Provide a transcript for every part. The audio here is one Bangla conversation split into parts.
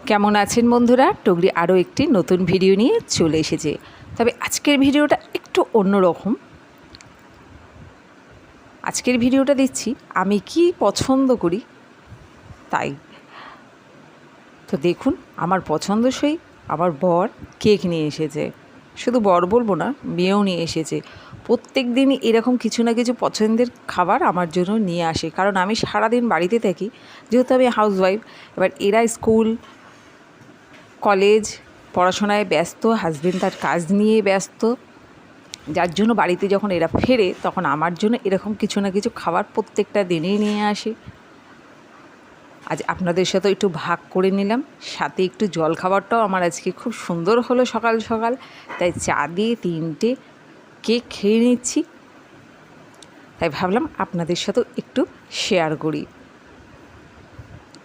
কেমন আছেন বন্ধুরা? টুগরি আরও একটি নতুন ভিডিও নিয়ে চলে এসেছে। তবে আজকের ভিডিওটা একটু অন্যরকম। আজকের ভিডিওটা দিচ্ছি আমি কি পছন্দ করি তাই। তো দেখুন, আমার পছন্দসই আমার বর কেক নিয়ে এসেছে। শুধু বর বলবো না, মেয়েও নিয়ে এসেছে। প্রত্যেক দিনই এরকম কিছু না কিছু পছন্দের খাবার আমার জন্য নিয়ে আসে, কারণ আমি সারাদিন বাড়িতে থাকি, যেহেতু আমি হাউসওয়াইফ। এবার এরা স্কুল কলেজ পড়াশোনায় ব্যস্ত, হাজবেন্ড তার কাজ নিয়ে ব্যস্ত, যার জন্য বাড়িতে যখন এরা ফেরে তখন আমার জন্য এরকম কিছু না কিছু খাবার প্রত্যেকটা দিনেই নিয়ে আসে। আজ আপনাদের সাথে একটু ভাগ করে নিলাম, সাথে একটু জল খাবারটাও আমার আজকে খুব সুন্দর হলো সকাল সকাল। তাই চা দিয়ে 3টে কেক খেয়ে নিচ্ছি, তাই ভাবলাম আপনাদের সাথেও একটু শেয়ার করি।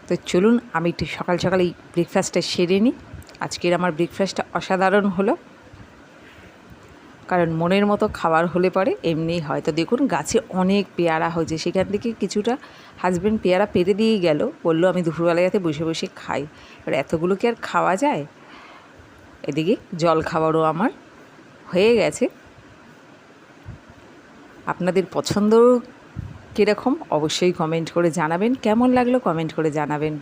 তো চলুন আমি একটু সকাল সকাল এই ব্রেকফাস্টটা সেরে নিই। আজকের আমার ব্রেকফাস্টটা অসাধারণ হলো, কারণ মনের মতো খাবার হলে পরে এমনিই হয়। তো দেখুন, গাছে অনেক পেয়ারা হয়েছে, সেখান থেকে কিছুটা হাজব্যান্ড পেয়ারা পেরে দিয়েই গেল, বললো আমি দুপুরবেলা যাতে বসে বসে খাই। এবার এতগুলো কি আর খাওয়া যায়? এদিকে জল খাবারও আমার হয়ে গেছে। আপনাদের পছন্দ কীরকম অবশ্যই কমেন্ট করে জানাবেন, কেমন লাগলো কমেন্ট করে জানাবেন।